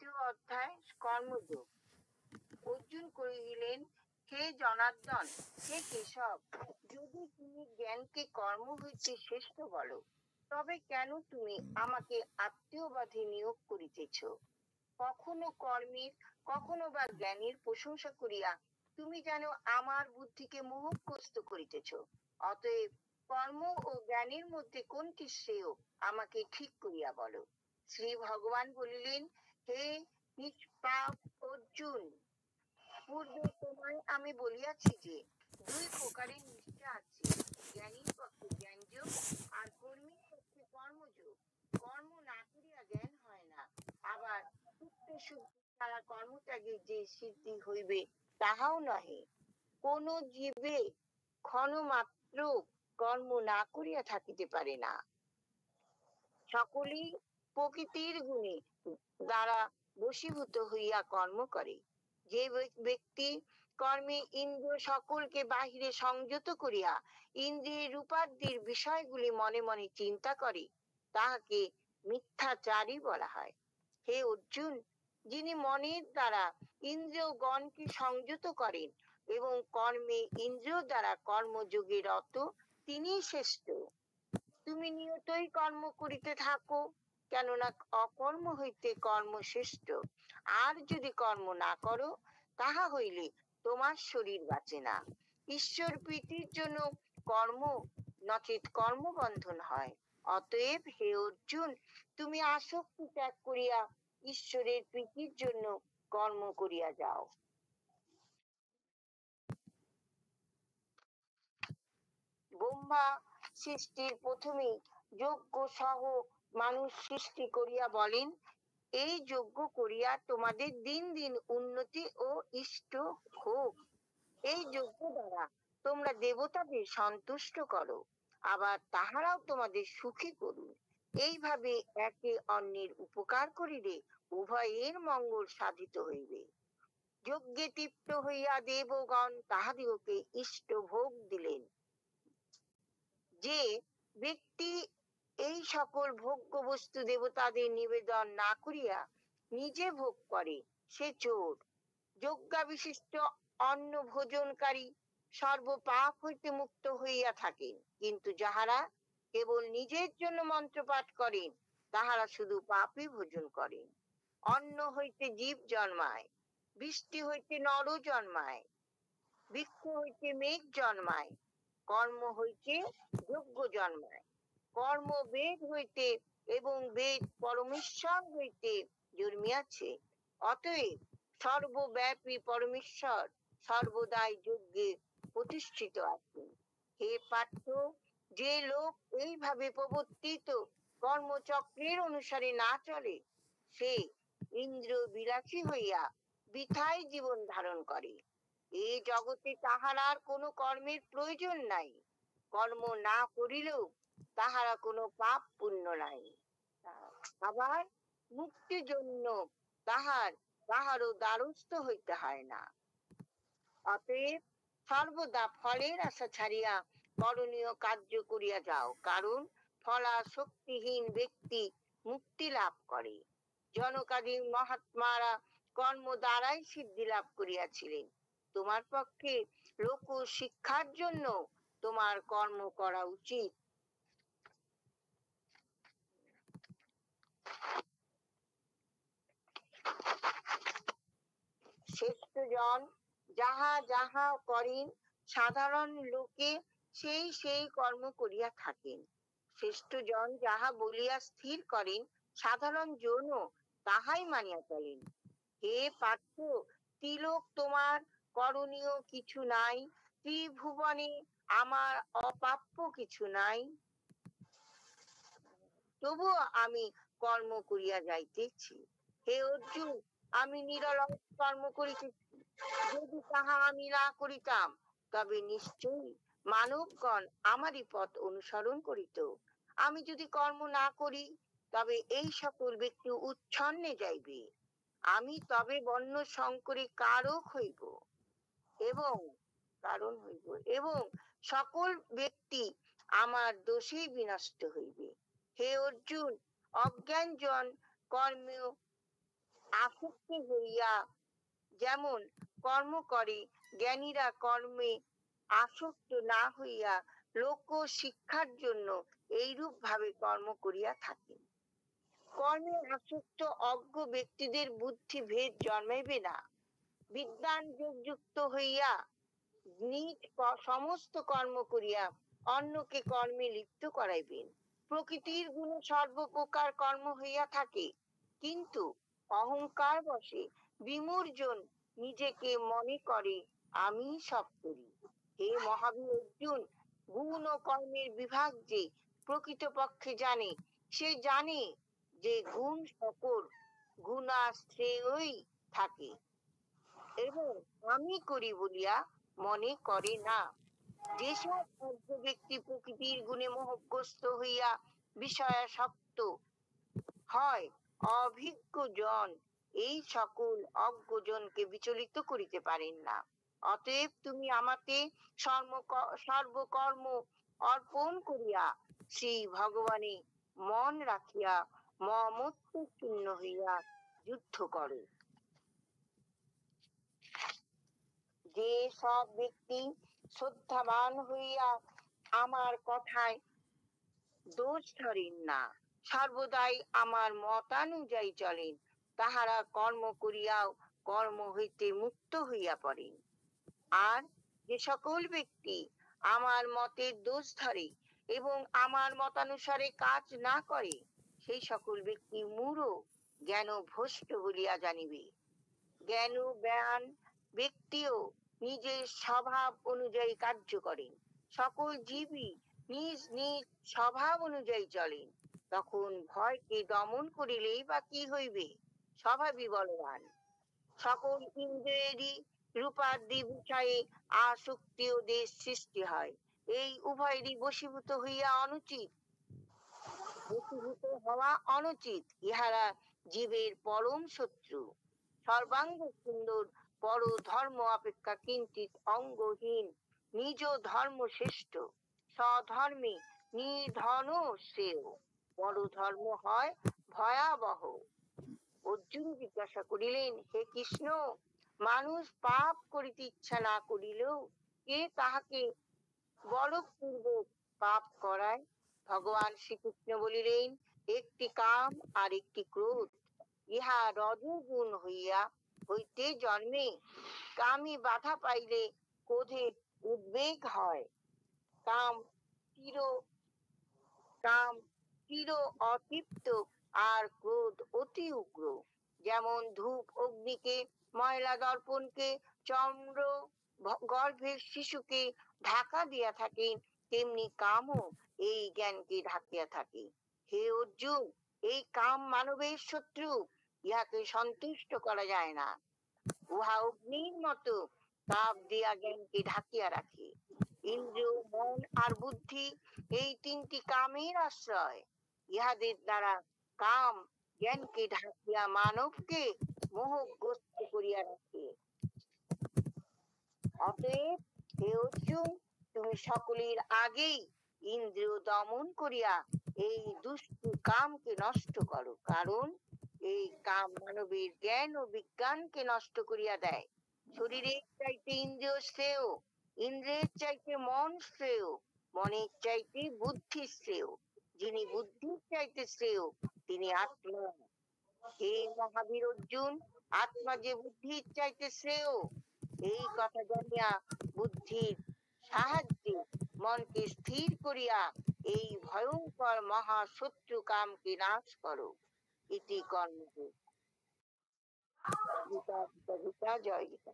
দ্বিতীয় অধ্যায় কর্মযোগ। অর্জুন কহিলেন, হে জনার্দন, হে কেশব, যদি তুমি জ্ঞানকে কর্ম হইতে শ্রেষ্ঠ বলো, তবে কেন তুমি আমাকে আত্মীয়বাদে নিয়োগ করিতেছ? কখনো কর্মের, কখনো বা জ্ঞানের প্রশংসা করিয়া তুমি যেন আমার বুদ্ধিকে মোহগ্রস্ত করিতেছ। অতএব কর্ম ও জ্ঞানের মধ্যে কোনটি শ্রেয় আমাকে ঠিক করিয়া বলো। শ্রী ভগবান বলিলেন, হে নিষ্পাপ অর্জুন, পূর্বে তোমায় আমি বলিয়াছি যে দুই প্রকারের নিষ্ঠা আছে, জ্ঞানীর পক্ষে জ্ঞানযোগ আর কর্মীর পক্ষে কর্মযোগ। কর্ম না করিয়া জ্ঞান হয় না, আবার চিত্ত শুদ্ধি ছাড়া কর্মত্যাগে যে সিদ্ধি হইবে তাহাও নহে। কোন জীবে ক্ষণমাত্র কর্ম না করিয়া থাকিতে পারে না। সকলেই প্রকৃতির গুণে দ্বারা বশীভূত হইয়া কর্ম করে। যে ব্যক্তি কর্মে ইন্দ্রিয় সকলকে বাহিরে সংযত করিয়া ইন্দ্রিয়ের রূপাদির বিষয়গুলি মনে মনে চিন্তা করে, তাহাকে মিথ্যাচারী বলা হয়। হে অর্জুন, যিনি মনের দ্বারা ইন্দ্রিয়গণকে সংযত করেন এবং কর্মে ইন্দ্রিয় দ্বারা কর্মযোগে রত, তিনি শ্রেষ্ঠ। তুমি নিয়তই কর্ম করিতে থাকো, কেননা অকর্ম হইতে কর্ম শ্রেষ্ঠ। আর যদি কর্ম না করো, তাহা হইলে তোমার শরীর বাঁচে না। ঈশ্বর প্রীতির জন্য কর্ম, নচেত কর্মবন্ধন হয়। অতএব হে অর্জুন, তুমি আসক্তি ত্যাগ করিয়া ঈশ্বরের প্রীতির জন্য কর্ম করিয়া যাও। ব্রহ্মা সৃষ্টির প্রথমেই যজ্ঞ সহ মানুষ সৃষ্টি করিয়া বলেন, এই যজ্ঞ করিয়া তোমাদের দিন দিন উন্নতি ও ইষ্ট হোক। এই যজ্ঞ দ্বারা তোমরা দেবতাদের সন্তুষ্ট করো, আবার তাহারাও তোমাদের সুখী করুন। এইভাবে একে অন্যের উপকার করিলে উভয়ের মঙ্গল সাধিত হইবে। যজ্ঞে তৃপ্ত হইয়া দেবগণ তাহাদিগকে ইষ্ট ভোগ দিলেন। যে ব্যক্তি এই সকল ভোগ্য বস্তু দেবতাদের নিবেদন না করিয়া নিজে ভোগ করে, সে চোর। যজ্ঞাবিশিষ্ট অন্ন ভোজনকারী সর্বপাপ হইতে মুক্ত হইয়া থাকেন, কিন্তু যাহারা কেবল নিজের জন্য মন্ত্রপাঠ করেন, তাহারা শুধু পাপই ভোজন করেন। অন্ন হইতে জীব জন্মায়, বৃষ্টি হইতে নর জন্মায়, বৃক্ষ হইতে মেঘ জন্মায়, কর্ম হইতে যজ্ঞ জন্মায়। কর্ম বেদ হইতে এবং বেদ পরমেশ্বর হইতে জন্মিয়াছে। অতএব সর্বব্যাপী পরমেশ্বর সর্বদাই যজ্ঞে প্রতিষ্ঠিত আছেন। হে পার্থ, যে লোক এইভাবে প্রবর্তিত কর্মচক্রের অনুসারে না চলে, সে ইন্দ্র বিলাসী হইয়া বৃথায় জীবন ধারণ করে। এই জগতে তাহার আর কোনো কর্মের প্রয়োজন নাই। কর্ম না করিলেও তাহারা কোনো পাপ পুণ্য নাই। আবার মুক্তির জন্য কাহারও দ্বারস্থ হইতে হয় না। অতএব সর্বদা ফলের আশা ছাড়িয়া করণীয় কার্য করিয়া যাও, কারণ ফলাশক্তিহীন ব্যক্তি মুক্তি লাভ করে। জনকাদি মহাত্মারা কর্ম দ্বারাই সিদ্ধি লাভ করিয়াছিলেন। তোমার পক্ষে লোক শিক্ষার জন্য তোমার কর্ম করা উচিত। শ্রেষ্ঠ জন যাহা যাহা করেন, সাধারণ লোকে সেই সেই কর্ম করিয়া থাকেন। শ্রেষ্ঠ জন যাহা বলিয়া স্থির করেন, সাধারণ জনও তাহাই মানিয়া চলেন। হে পার্থ, তিলক তোমার করণীয় কিছু নাই, ত্রিভুবনে আমার অপ্রাপ্য কিছু নাই, তবুও আমি কর্ম করিয়া যাইতেছি। হে অর্জুন, আমি নিরলস কর্ম করিতেছি। যদি তাহা আমি না করিতাম, তবে নিশ্চয়ই মানবগণ আমারই পথ অনুসরণ করিত। আমি যদি কর্ম না করি, তবে এই সকল ব্যক্তি উচ্ছন্নে যাইবে। আমি তবে বর্ণ সংকরে কারক হইব এবং কারণ হইব, এবং সকল ব্যক্তি আমার দোষেই বিনষ্ট হইবে। হে অর্জুন, অজ্ঞান জন কর্ম আসক্তি হইয়া যেমন কর্ম করে, জ্ঞানীরা কর্মে আসক্ত না হইয়া লোক শিক্ষার জন্য এইরূপ ভাবে কর্ম করিয়া থাকে। কর্মে আসক্ত অজ্ঞ ব্যক্তিদের বুদ্ধি ভেদ জন্মাইবে না। বিদ্বান যোগযুক্ত হইয়া নিজ সমস্ত কর্ম করিয়া অন্যকে কর্মে লিপ্ত করাইবেন। প্রকৃতির গুণে সর্বপ্রকার কর্ম হইয়া থাকে, কিন্তু অহংকার বশে বিমূর্জন নিজেকে মনে করে আমি সব করি। হে মহাবীর অর্জুন, গুণ ও কর্মের বিভাগ যে প্রকৃতপক্ষে জানে, সে জানে যে গুণ সকল গুণাশ্রেয়ই থাকে এবং আমি করি বলিয়া মনে করে না। যেসব অজ্ঞ ব্যক্তি প্রকৃতির গুণে মোহগ্রস্ত হইয়া বিষয়াসক্ত হয়, অভিজ্ঞ জন এই সকল অজ্ঞজনকে বিচলিত করিতে পারেন না। অতএব তুমি আমাকে সর্বকর্ম অর্পণ করিয়া শ্রী ভগবানে মন রাখিয়া মমত্ব শূন্য হইয়া যুদ্ধ করো। যে সব ব্যক্তি শ্রদ্ধাবান হইয়া আমার কথায় দোষ ধরেন না, সর্বদাই আমার মতানুযায়ী চলেন, তাহারা কর্ম করিয়াও কর্ম হইতে মুক্ত হইয়া পড়েন। আর যে সকল ব্যক্তি আমার মতের দোষ ধরে এবং আমার মতানুসারে কাজ না করে, সেই সকল ব্যক্তি মূঢ় জ্ঞান ভ্রষ্ট বলিয়া জানিবে। জ্ঞান জ্ঞান ব্যক্তিও নিজের স্বভাব অনুযায়ী কার্য করেন। সকল জীবই নিজ নিজ স্বভাব অনুযায়ী চলেন। তখন ভয়কে দমন করিলেই বা কি হইবে? স্বভাবই বলবান। সকল ইন্দ্রিয়েরই রূপাদি বিষয়ে আসক্তি ও দেশ সৃষ্টি হয়। এই উভয়েরই বশীভূত হইয়া অনুচিত, বশীভূত হওয়া অনুচিত। ইহারা জীবের পরম শত্রু। সর্বাঙ্গ সুন্দর পর ধর্ম অপেক্ষা কিঞ্চিত অঙ্গহীন নিজ ধর্ম শ্রেষ্ঠ। স্বধর্মে নিধন শ্রেয়, পর ধর্ম হয় ভয়াবহ। অর্জুন জিজ্ঞাসা করিলেন, হে কৃষ্ণ, মানুষ পাপ করিতে ইচ্ছা না করিলেও কে তাহাকে বলপূর্বক পাপ করায়? ভগবান শ্রীকৃষ্ণ বলিলেন, একটি কাম আর একটি ক্রোধ, ইহা রজোগুণ হইতে জন্মে। কামে বাধা পাইলে ক্রোধে উদ্বেগ হয়। কাম চির অতৃপ্ত, আর ক্রোধ অতি উগ্র। যেমন ধূপ অগ্নিকে, ময়লা দর্পণকে, চন্দ্র গর্ভের শিশুকে ঢাকা দিয়া থাকে, তেমনি কামও এই জ্ঞানকে ঢাকিয়া থাকে। হে অর্জুন, এই কাম মানবের শত্রু, ইহাকে সন্তুষ্ট করা যায় না। উহা অগ্নির মতো তাপ দিয়া জ্ঞানকে ঢাকিয়া রাখে। ইন্দ্রিয়, মন আর বুদ্ধি এই তিনটি কামের আশ্রয়। ইহাদের দ্বারা কাম জ্ঞানকে ঢাকিয়া মানবকে মোহগ্রস্ত করিয়া রাখে। অতএব হে অর্জুন, তুমি সকলের আগেই ইন্দ্রিয় দমন করিয়া এই দুষ্টু কামকে নষ্ট করো, কারণ এই কাম মানবের জ্ঞান ও বিজ্ঞানকে নষ্ট করিয়া দেয়। শরীরের চাইতে ইন্দ্রিয় শ্রেয়, ইন্দ্রিয়ের চাইতে মন শ্রেয়, মনের চাইতে বুদ্ধি শ্রেয়, যিনি বুদ্ধির চাইতে শ্রেয় তিনি আত্মা। হে মহাবীর অর্জুন, আত্মা যে বুদ্ধির চাইতে শ্রেয়, এই কথা জানিয়া বুদ্ধির সাহায্যে মনকে স্থির করিয়া এই ভয়ঙ্কর মহাশত্রু কামকে নাশ করো। ইতি কর্মযোগ। গীতা গীতা গীতা, জয় গীতা।